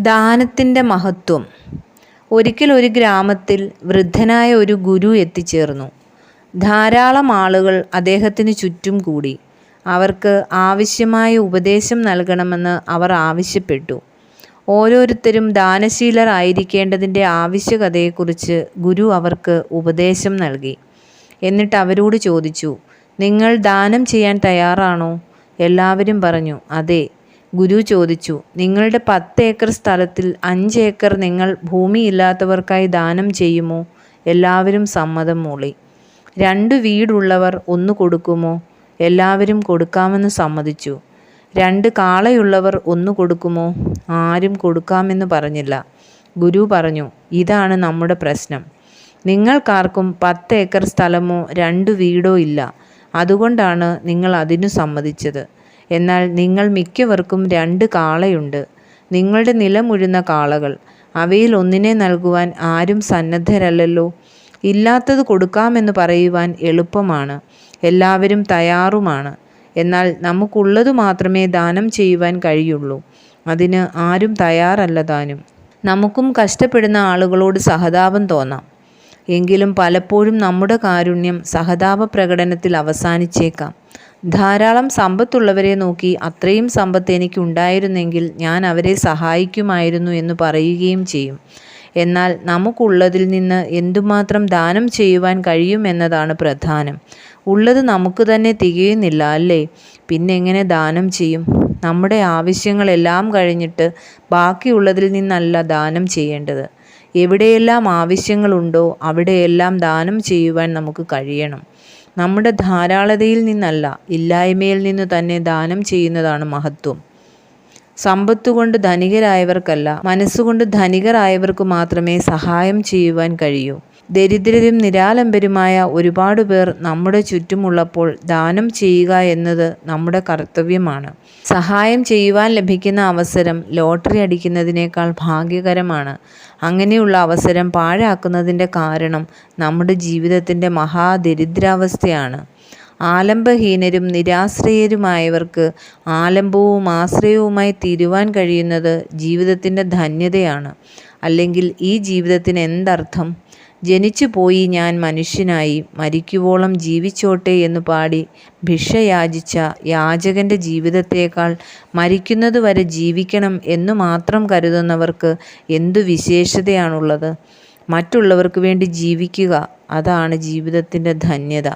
ദാനത്തിൻ്റെ മഹത്വം. ഒരിക്കൽ ഒരു ഗ്രാമത്തിൽ വൃദ്ധനായ ഒരു ഗുരു എത്തിച്ചേർന്നു. ധാരാളം ആളുകൾ അദ്ദേഹത്തിന് ചുറ്റും കൂടി. അവർക്ക് ആവശ്യമായ ഉപദേശം നൽകണമെന്ന് അവർ ആവശ്യപ്പെട്ടു. ഓരോരുത്തരും ദാനശീലർ ആയിരിക്കേണ്ടതിൻ്റെ ആവശ്യകതയെക്കുറിച്ച് ഗുരു അവർക്ക് ഉപദേശം നൽകി. എന്നിട്ട് അവരോട് ചോദിച്ചു, നിങ്ങൾ ദാനം ചെയ്യാൻ തയ്യാറാണോ? എല്ലാവരും പറഞ്ഞു, അതെ. ഗുരു ചോദിച്ചു, നിങ്ങളുടെ 10 ഏക്കർ സ്ഥലത്തിൽ 5 ഏക്കർ നിങ്ങൾ ഭൂമിയില്ലാത്തവർക്കായി ദാനം ചെയ്യുമോ? എല്ലാവരും സമ്മതം മൂളി. 2 വീടുള്ളവർ 1 കൊടുക്കുമോ? എല്ലാവരും കൊടുക്കാമെന്ന് സമ്മതിച്ചു. 2 കാളയുള്ളവർ 1 കൊടുക്കുമോ? ആരും കൊടുക്കാമെന്ന് പറഞ്ഞില്ല. ഗുരു പറഞ്ഞു, ഇതാണ് നമ്മുടെ പ്രശ്നം. നിങ്ങൾക്കാർക്കും 10 ഏക്കർ സ്ഥലമോ 2 വീടോ ഇല്ല. അതുകൊണ്ടാണ് നിങ്ങൾ അതിനു സമ്മതിച്ചത്. എന്നാൽ നിങ്ങൾ മിക്കവർക്കും 2 കാളയുണ്ട്. നിങ്ങളുടെ നിലമുഴുന്ന കാളകൾ. അവയിൽ ഒന്നിനെ നൽകുവാൻ ആരും സന്നദ്ധരല്ലല്ലോ. ഇല്ലാത്തത് കൊടുക്കാമെന്ന് പറയുവാൻ എളുപ്പമാണ്. എല്ലാവരും തയ്യാറുമാണ്. എന്നാൽ നമുക്കുള്ളത് മാത്രമേ ദാനം ചെയ്യുവാൻ കഴിയുള്ളൂ. അതിന് ആരും തയ്യാറല്ല താനും. നമുക്കും കഷ്ടപ്പെടുന്ന ആളുകളോട് സഹതാപം തോന്നാം. എങ്കിലും പലപ്പോഴും നമ്മുടെ കാരുണ്യം സഹതാപ പ്രകടനത്തിൽ അവസാനിച്ചേക്കാം. ധാരാളം സമ്പത്തുള്ളവരെ നോക്കി അത്രയും സമ്പത്ത് എനിക്കുണ്ടായിരുന്നെങ്കിൽ ഞാൻ അവരെ സഹായിക്കുമായിരുന്നു എന്ന് പറയുകയും ചെയ്യും. എന്നാൽ നമുക്കുള്ളതിൽ നിന്ന് എന്തുമാത്രം ദാനം ചെയ്യുവാൻ കഴിയുമെന്നതാണ് പ്രധാനം. ഉള്ളത് നമുക്ക് തന്നെ തികയുന്നില്ല, അല്ലേ? പിന്നെ എങ്ങനെ ദാനം ചെയ്യും? നമ്മുടെ ആവശ്യങ്ങളെല്ലാം കഴിഞ്ഞിട്ട് ബാക്കിയുള്ളതിൽ നിന്നല്ല ദാനം ചെയ്യേണ്ടത്. എവിടെയെല്ലാം ആവശ്യങ്ങളുണ്ടോ അവിടെയെല്ലാം ദാനം ചെയ്യുവാൻ നമുക്ക് കഴിയണം. നമ്മുടെ ധാരാളതയിൽ നിന്നല്ല, ഇല്ലായ്മയിൽ നിന്നു തന്നെ ദാനം ചെയ്യുന്നതാണ് മഹത്വം. സമ്പത്തുകൊണ്ട് ധനികരായവർക്കല്ല, മനസ്സുകൊണ്ട് ധനികരായവർക്ക് മാത്രമേ സഹായം ചെയ്യുവാൻ കഴിയൂ. ദരിദ്രരും നിരാലംബരുമായ ഒരുപാട് പേർ നമ്മുടെ ചുറ്റുമുള്ളപ്പോൾ ദാനം ചെയ്യുക എന്നത് നമ്മുടെ കർത്തവ്യമാണ്. സഹായം ചെയ്യുവാൻ ലഭിക്കുന്ന അവസരം ലോട്ടറി അടിക്കുന്നതിനേക്കാൾ ഭാഗ്യകരമാണ്. അങ്ങനെയുള്ള അവസരം പാഴാക്കുന്നതിൻ്റെ കാരണം നമ്മുടെ ജീവിതത്തിൻ്റെ മഹാദരിദ്രാവസ്ഥയാണ്. ആലംബഹീനരും നിരാശ്രയരുമായവർക്ക് ആലംബവും ആശ്രയവുമായി തീരുവാൻ കഴിയുന്നത് ജീവിതത്തിൻ്റെ ധന്യതയാണ്. അല്ലെങ്കിൽ ഈ ജീവിതത്തിന് എന്തർത്ഥം? ജനിച്ചു പോയി ഞാൻ മനുഷ്യനായി, മരിക്കുവോളം ജീവിച്ചോട്ടെ എന്ന് പാടി ഭിക്ഷ യാചിച്ച യാചകൻ്റെ ജീവിതത്തേക്കാൾ മരിക്കുന്നതുവരെ ജീവിക്കണം എന്നു മാത്രം കരുതുന്നവർക്ക് എന്തു വിശേഷതയാണുള്ളത്? മറ്റുള്ളവർക്ക് വേണ്ടി ജീവിക്കുക, അതാണ് ജീവിതത്തിൻ്റെ ധന്യത.